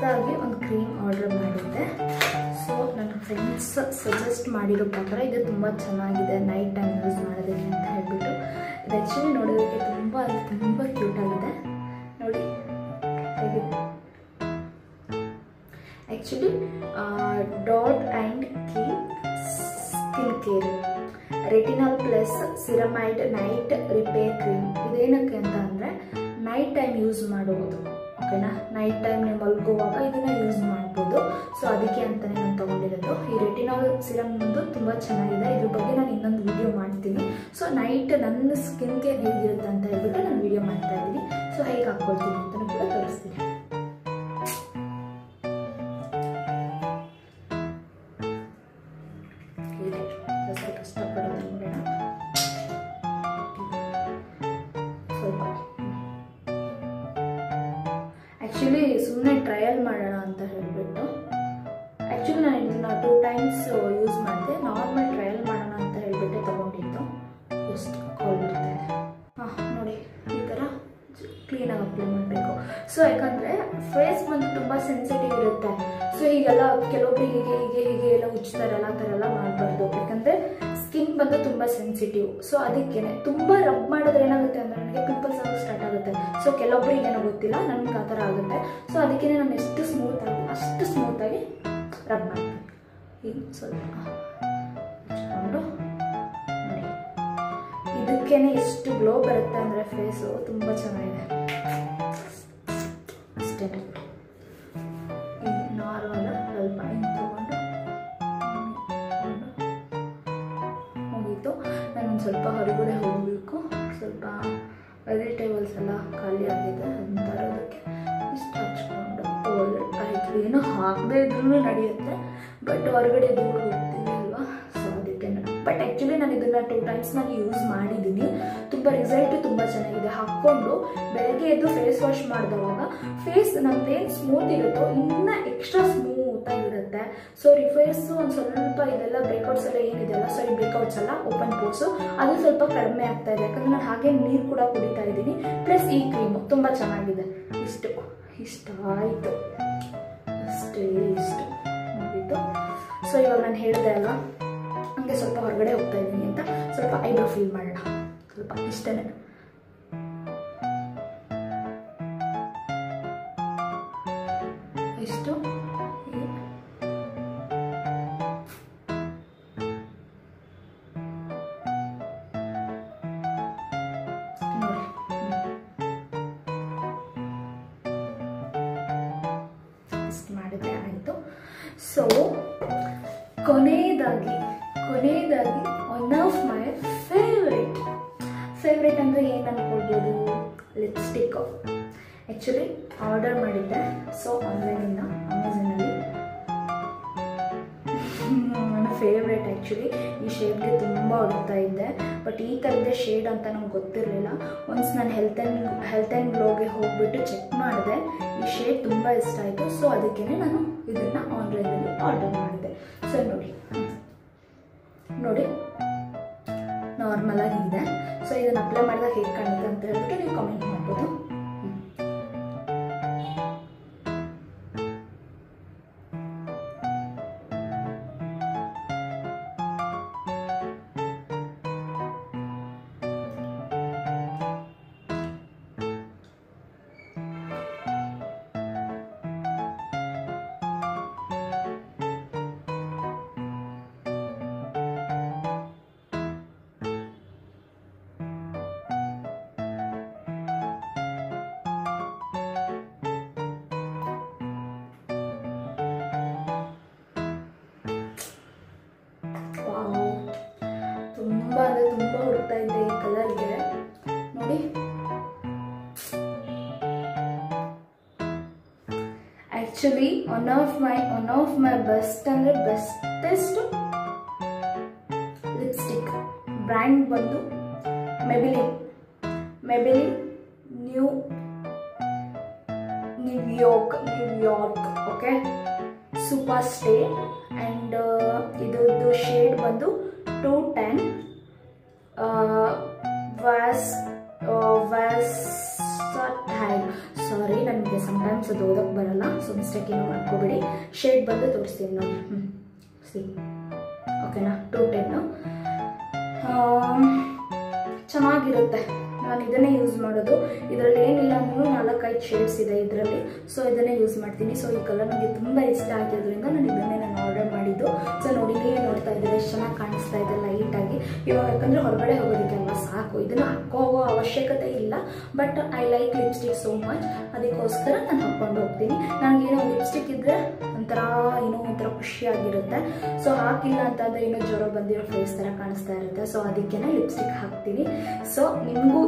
ಹೊಸದಾಗಿ ಒಂದು cream order ಮಾಡಿದ್ದೆ. ಸೊ ನನ್ನ ಫ್ರೆಂಡ್ಸ್ ಸಜೆಸ್ಟ್ ಮಾಡಿರೋ ಪ್ರಕಾರ ಇದು ತುಂಬ ಚೆನ್ನಾಗಿದೆ ನೈಟ್ ಟೈಮ್ ಯೂಸ್ ಮಾಡೋದಕ್ಕೆ ಅಂತ ಹೇಳ್ಬಿಟ್ಟು. ಇದು ಆ್ಯಕ್ಚುಲಿ ನೋಡೋದಕ್ಕೆ ತುಂಬ ಕ್ಯೂಟಾಗಿದೆ ನೋಡಿ ಹೇಗಿದೆ. Actually Dot and Key skin care retinol plus ceramide night repair cream. ಇದೇನಕ್ಕೆ ಅಂತ ಅಂದರೆ ನೈಟ್ ಟೈಮ್ ಯೂಸ್ ಮಾಡುವುದು, ಓಕೆನಾ. ನೈಟ್ ಟೈಮ್ ನೀವು ಮಲ್ಗೋವಾಗ ಇದನ್ನು ಯೂಸ್ ಮಾಡ್ಬೋದು. ಸೊ ಅದಕ್ಕೆ ಅಂತಲೇ ನಾನು ತೊಗೊಂಡಿರೋದು. ಈ ರೆಟಿನಾಲ್ ಸಿರಮ್ ಒಂದು ತುಂಬ ಚೆನ್ನಾಗಿದೆ. ಇದ್ರ ಬಗ್ಗೆ ನಾನು ಇನ್ನೊಂದು ವಿಡಿಯೋ ಮಾಡ್ತೀನಿ. ಸೊ ನೈಟ್ ನನ್ನ ಸ್ಕಿನ್ ಕೇರ್ ಹೇಗಿರುತ್ತೆ ಅಂತ ಹೇಳ್ಬಿಟ್ಟು ನಾನು ವಿಡಿಯೋ ಮಾಡ್ತಾ ಇದ್ದೀನಿ. ಸೊ ಹೇಗೆ ಹಾಕ್ಕೊಳ್ತೀನಿ ಅಂತಲೂ ಕೂಡ ತೋರಿಸ್ತೀನಿ. ಕಷ್ಟಪಡೋದು ಬೇಡ, ಸ್ವಲ್ಪ ಆ್ಯಕ್ಚುಲಿ ಸುಮ್ಮನೆ ಟ್ರಯಲ್ ಮಾಡೋಣ ಅಂತ ಹೇಳ್ಬಿಟ್ಟು. ಆ್ಯಕ್ಚುಲಿ ನಾನು ಇದನ್ನ 2 ಟೈಮ್ಸ್ ಯೂಸ್ ಮಾಡಿದೆ. ನಾರ್ಮಲ್ ಟ್ರಯಲ್ ಮಾಡೋಣ ಅಂತ ಹೇಳ್ಬಿಟ್ಟೆ ತೊಗೊಂಡಿದ್ದು. ಎಷ್ಟು ಕೋಲ್ಡ್ ಇರ್ತಾ ಇದೆ. ನೋಡಿ ಈ ಥರ ಕ್ಲೀನಾಗಿ ಅಪ್ಲೈ ಮಾಡಬೇಕು. ಸೊ ಯಾಕಂದರೆ ಫೇಸ್ ಬಂದು ತುಂಬ ಸೆನ್ಸಿಟಿವ್ ಇರುತ್ತೆ. ಸೊ ಹೀಗೆಲ್ಲ ಕೆಲವೊಬ್ರು ಹೀಗೆ ಎಲ್ಲ ಉಜ್ತಾರಲ್ಲ, ಆ ಥರ ಎಲ್ಲ ಮಾಡಬಾರ್ದು. ಯಾಕಂದರೆ ಸ್ಕಿನ್ ಬಂದು ತುಂಬ ಸೆನ್ಸಿಟಿವ್. ಸೊ ಅದಕ್ಕೆ ತುಂಬ ರಬ್ ಮಾಡಿದ್ರೆ ಏನಾಗುತ್ತೆ ಅಂದರೆ ನನಗೆ ಪಿಂಪಲ್ಸ್ ಆಗೋದು ಸ್ಟಾರ್ಟ್ ಆಗುತ್ತೆ. ಸೊ ಕೆಲವೊಬ್ರಿಗೆ ಏನೋ ಗೊತ್ತಿಲ್ಲ, ನನಗೆ ಆ ಥರ ಆಗುತ್ತೆ. ಸೊ ಅದಕ್ಕೆ ನಾನು ಎಷ್ಟು ಸ್ಮೂತಾಗಿ ರಬ್ ಮಾಡ್ತೀನಿ. ಈಗ ಸ್ವಲ್ಪ ಹಚ್ಕೊಂಡು ನೋಡಿ, ಇದಕ್ಕೇ ಎಷ್ಟು ಗ್ಲೋ ಬರುತ್ತೆ ಅಂದರೆ ಫೇಸು ತುಂಬ ಚೆನ್ನಾಗಿದೆ. ಅಷ್ಟೇ ನಾರ್ಮಲ್ ಸ್ವಲ್ಪ ಹಿಂಗೆ ತೊಗೊಂಡು ಮುಗೀತು. ನಾನು ಸ್ವಲ್ಪ ಹೊರಗಡೆ ಹೋಗಬೇಕು. ಸ್ವಲ್ಪ ವೆಜಿಟೇಬಲ್ಸ್ ಎಲ್ಲ ಖಾಲಿ ಆಗಿದೆ, ಅದನ್ನ ತರೋದಕ್ಕೆ ಇಷ್ಟು ಹಚ್ಕೊಂಡು ಆಯಿತು. ಏನೋ ಹಾಕದೇ ಇದ್ರೂ ನಡೆಯುತ್ತೆ, ಬಟ್ ಹೊರಗಡೆ ದೂರ ಹೋಗ್ತೀವಿ ಅಲ್ವಾ. ಸೊ ಅದಕ್ಕೆ ಬಟ್ ಆ್ಯಕ್ಚುಲಿ ನಾನು ಇದನ್ನು 2 ಟೈಮ್ಸ್ ನಾನು ಯೂಸ್ ಮಾಡಿದ್ದೀನಿ. ತುಂಬ ರಿಸಲ್ಟು ತುಂಬ ಚೆನ್ನಾಗಿದೆ. ಹಾಕ್ಕೊಂಡು ಬೆಳಗ್ಗೆ ಎದ್ದು ಫೇಸ್ ವಾಶ್ ಮಾಡಿದವಾಗ ಫೇಸ್ ನಮ್ಮದೇನು ಸ್ಮೂತ್ ಇರುತ್ತೋ ಇನ್ನೂ ಎಕ್ಸ್ಟ್ರಾ ಸ್ಮೂತಾಗಿರುತ್ತೆ. ಸೊ ರಿಫೇರ್ಸು ಒಂದು ಸ್ವಲ್ಪ ಇದೆಲ್ಲ ಬ್ರೇಕ್ಔಟ್ಸ್ ಎಲ್ಲ ಏನಿದೆಯಲ್ಲ, ಸೊ ಈ ಬ್ರೇಕ್ಔಟ್ಸ್ ಎಲ್ಲ ಓಪನ್ ಪೋರ್ಸು ಅದು ಸ್ವಲ್ಪ ಕಡಿಮೆ ಆಗ್ತಾ ಇದೆ. ಯಾಕಂದರೆ ನಾನು ಹಾಗೆ ನೀರು ಕೂಡ ಕುಡಿತಾ ಇದ್ದೀನಿ. ಪ್ಲಸ್ ಈ ಕ್ರೀಮು ತುಂಬ ಚೆನ್ನಾಗಿದೆ. ಇಷ್ಟ ಆಯಿತು ಅಷ್ಟೇ, ಇಷ್ಟು ಮುಗೀತು. ಸೊ ಇವಾಗ ನಾನು ಹೇಳಿದೆ ಅಲ್ವಾ, ಹಂಗೆ ಸ್ವಲ್ಪ ಹೊರಗಡೆ ಹೋಗ್ತಾ ಇದ್ದೀನಿ ಅಂತ ಸ್ವಲ್ಪ ಐಬ್ರೋ ಫಿಲ್ ಮಾಡೋಣ. ಸ್ವಲ್ಪ ಇಷ್ಟೇ ಇಷ್ಟು ನೋಡಿ. ಇಷ್ಟು ಮಾಡಿದ್ರೆ ಆಯಿತು. ಸೊ ಕೊನೆಯದಾಗಿ ಒನ್ ಆಫ್ ಮೈ ಫೇವ್ರೇಟ್ ಅಂದರೆ ಏನು ಅನ್ಕೊಳ್ಬೋದು, ಲಿಪ್ಸ್ಟಿಕ್. ಆ್ಯಕ್ಚುಲಿ ಆರ್ಡರ್ ಮಾಡಿದ್ದೆ. ಸೊ ಆನ್ಲೈನಿಂದ ಅಮೆಝಾನಲ್ಲಿ ನನ್ನ ಫೇವ್ರೇಟ್. ಆ್ಯಕ್ಚುಲಿ ಈ ಶೇಡ್ಗೆ ತುಂಬ ಹುಡುಕ್ತಾ ಇದ್ದೆ, ಬಟ್ ಈ ಥರದ್ದೇ ಶೇಡ್ ಅಂತ ನಂಗೆ ಗೊತ್ತಿರಲಿಲ್ಲ. ಒನ್ಸ್ ನಾನು ಹೆಲ್ತ್ ಆ್ಯಂಡ್ ಗ್ಲೋಗೆ ಹೋಗ್ಬಿಟ್ಟು ಚೆಕ್ ಮಾಡಿದೆ. ಈ ಶೇಡ್ ತುಂಬ ಇಷ್ಟ ಆಯಿತು. ಸೊ ಅದಕ್ಕೇ ನಾನು ಇದನ್ನು ಆನ್ಲೈನಲ್ಲಿ ಆರ್ಡರ್ ಮಾಡಿದೆ. ಸೊ ನೋಡಿ ನಾರ್ಮಲ್ ಆಗಿದೆ. ಸೊ ಇದನ್ನು ಅಪ್ಲೈ ಮಾಡಿದಾಗ ಹೇಗೆ ಕಾಣುತ್ತೆ ಅಂತ ಹೇಳಿದ್ರೆ ನೀವು ಕಾಮೆಂಟ್ ಮಾಡ್ಬೋದು. ತುಂಬ ಹುಡುಕ್ತಾ ಇದ್ದೆ ಈ ಕಲರ್ಗೆ. ನೋಡಿ actually one of my best ಅಂದರೆ ಬೆಸ್ಟೆಸ್ಟ್ ಲಿಪ್ಸ್ಟಿಕ್ ಬ್ರ್ಯಾಂಡ್ ಬಂದು Maybelline New York okay, super stay. And ಇದ್ರದ್ದು ಶೇಡ್ ಬಂದು 210 ವಾಸ್ ಸಾರಿ ನನಗೆ ಸಮ್ಟೈಮ್ಸ್ ಅದು ಓದೋಕ್ಕೆ ಬರಲ್ಲ, ಸೊ ಮಿಸ್ಟೇಕ್ ಏನೋ ಮಾಡ್ಕೋಬೇಡಿ. ಶೇಡ್ ಬಂದು ತೋರಿಸ್ತೀನಿ ನೋಡಿ. ಸಿ ಓಕೆನಾ, 210 ಚೆನ್ನಾಗಿರುತ್ತೆ. ನಾನು ಇದನ್ನೇ ಯೂಸ್ ಮಾಡೋದು. ಇದರಲ್ಲಿ ಏನಿಲ್ಲ ಅಂದ್ರೂ 4-5 ಶೇಡ್ಸ್ ಇದೆ ಇದರಲ್ಲಿ, ಸೊ ಇದನ್ನೇ ಯೂಸ್ ಮಾಡ್ತೀನಿ. ಸೊ ಈ ಕಲರ್ ನನಗೆ ತುಂಬ ಇಷ್ಟ ಆಗಿದ್ದರಿಂದ ನಾನು ಆರ್ಡರ್ ಮಾಡಿದ್ದು. ಸೊ ನೋಡಿ, ನೀವೇ ನೋಡ್ತಾ ಇದ್ದೀರಿ ಎಷ್ಟು ಚೆನ್ನಾಗಿ ಕಾಣಿಸ್ತಾ ಇದೆ ಲೈಟಾಗಿ. ಇವಾಗ ಯಾಕಂದರೆ ಹೊರಗಡೆ ಹೋಗೋದಕ್ಕೆ ಅಲ್ವಾ ಸಾಕು, ಇದನ್ನು ಹಾಕೋ ಅವಶ್ಯಕತೆ ಇಲ್ಲ. But I like lipstick so much, ಅದಕ್ಕೋಸ್ಕರ ನಾನು ಹಾಕ್ಕೊಂಡು ಹೋಗ್ತೀನಿ. ನನಗೇನೋ ಲಿಪ್ಸ್ಟಿಕ್ ಇದ್ದರೆ ಒಂಥರ ಖುಷಿಯಾಗಿರುತ್ತೆ. ಸೊ ಹಾಕಿಲ್ಲ ಅಂತಂದರೆ ಏನೋ ಜ್ವರ ಬಂದಿರೋ ಫೇಸ್ ಥರ ಕಾಣಿಸ್ತಾ ಇರುತ್ತೆ. ಸೊ ಅದಕ್ಕೇ ಲಿಪ್ಸ್ಟಿಕ್ ಹಾಕ್ತೀನಿ. ಸೊ ನಿಮಗೂ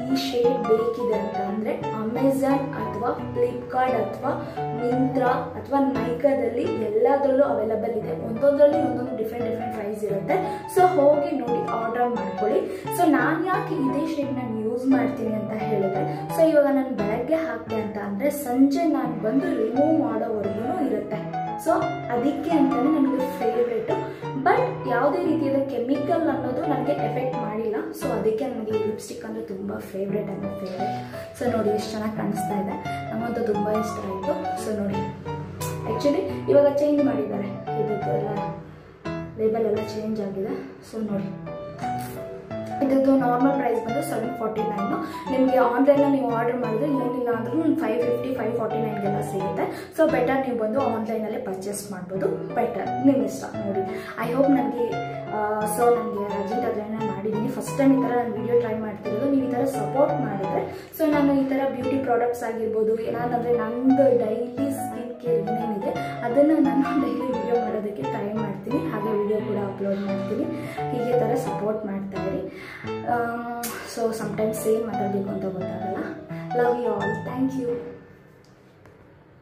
ಈ ಶೇಡ್ ಬೇಕಿದೆ ಅಂತ ಅಂದರೆ ಅಮೆಝಾನ್ ಅಥವಾ ಫ್ಲಿಪ್ಕಾರ್ಟ್ ಅಥವಾ ಮಿಂತ್ರಾ ಅಥವಾ ನೈಕಾದಲ್ಲಿ ಎಲ್ಲದರಲ್ಲೂ ಅವೈಲಬಲ್ ಇದೆ. ಒಂದೊಂದರಲ್ಲಿ ಒಂದೊಂದು ಡಿಫ್ರೆಂಟ್ ಪ್ರೈಸ್ ಇರುತ್ತೆ. ಸೊ ಹೋಗಿ ನೋಡಿ ಆರ್ಡರ್ ಮಾಡ್ಕೊಳ್ಳಿ. ಸೊ ನಾನು ಯಾಕೆ ಇದೇ ಶೇಡ್ ನಾನು ಯೂಸ್ ಮಾಡ್ತೀನಿ ಅಂತ ಹೇಳಿದ್ರೆ, ಸೊ ಇವಾಗ ನಾನು ಬೆಳಗ್ಗೆ ಹಾಕ್ತೆ ಅಂತ ಅಂದರೆ ಸಂಜೆ ನಾನು ಬಂದು ರಿಮೂವ್ ಮಾಡೋವರೆಗೂ ಇರುತ್ತೆ. ಸೊ ಅದಕ್ಕೆ ಅಂತಲೇ ನನಗೆ ಫೇವ್ರೇಟು. ಬಟ್ ಯಾವುದೇ ರೀತಿಯಾದ ಕೆಮಿಕಲ್ ಅನ್ನೋದು ನನಗೆ ಎಫೆಕ್ಟ್ ಮಾಡಿಲ್ಲ. ಸೊ ಅದಕ್ಕೆ ನನಗೆ ಈ ಲಿಪ್ಸ್ಟಿಕ್ ಅಂದರೆ ತುಂಬ ಫೇವ್ರೇಟ್. ಸೊ ನೋಡಿ ಎಷ್ಟು ಚೆನ್ನಾಗಿ ಕಾಣಿಸ್ತಾ ಇದೆ, ನಮಗಂತೂ ತುಂಬ ಇಷ್ಟ ಆಯಿತು. ಸೊ ನೋಡಿ, ಆ್ಯಕ್ಚುಲಿ ಇವಾಗ ಚೇಂಜ್ ಮಾಡಿದ್ದಾರೆ, ಇದಕ್ಕೆಲ್ಲ ಲೇಬಲ್ ಎಲ್ಲ ಚೇಂಜ್ ಆಗಿದೆ. ಸೊ ನೋಡಿ, ಇದದ್ದು ನಾರ್ಮಲ್ ಪ್ರೈಸ್ ಬಂದು 749. ನಿಮಗೆ ಆನ್ಲೈನಲ್ಲಿ ನೀವು ಆರ್ಡರ್ ಮಾಡಿದ್ರೆ ಏನಿಲ್ಲ ಅಂದ್ರೂ 550, 549ಗೆಲ್ಲ ಸಿಗುತ್ತೆ. ಸೊ ಬೆಟರ್ ನೀವು ಬಂದು ಆನ್ಲೈನಲ್ಲೇ ಪರ್ಚೇಸ್ ಮಾಡ್ಬೋದು. ಬೆಟರ್, ನಿಮ್ಮ ಇಷ್ಟ ನೋಡಿ. ಐ ಹೋಪ್ ನನಗೆ ಅರ್ಜೆಂಟ್ ಅದನ್ನು ಮಾಡಿದ್ದೀನಿ. ಫಸ್ಟ್ ಟೈಮ್ ಈ ಥರ ನಾನು ವಿಡಿಯೋ ಟ್ರೈ ಮಾಡ್ತಿರೋದು. ನೀವು ಈ ಥರ ಸಪೋರ್ಟ್ ಮಾಡಿದ್ರೆ ಸೊ ನಾನು ಈ ಥರ ಬ್ಯೂಟಿ ಪ್ರಾಡಕ್ಟ್ಸ್ ಆಗಿರ್ಬೋದು, ಏನಾದಂದರೆ ನಂದು ಡೈಲಿ ಸ್ಕಿನ್ ಕೇರ್ ಏನೇನಿದೆ ಅದನ್ನು ನಾನು ಡೈಲಿ ವಿಡಿಯೋ ಮಾಡೋದಕ್ಕೆ ಟ್ರೈ ಮಾಡ್ತೀನಿ. ಹಾಗೆ ವಿಡಿಯೋ ಕೂಡ ಅಪ್ಲೋಡ್ ಮಾಡ್ತೀನಿ. ಹೀಗೆ ಥರ ಸಪೋರ್ಟ್ ಮಾಡ್ತಾಯಿರಿ. ಸೊ ಸಮ್ಟೈಮ್ಸ್ ಸೇಮ್ ಮಾತಾಡಬೇಕು ಅಂತ ಗೊತ್ತಾಗಲ್ಲ. Love you all. Thank you.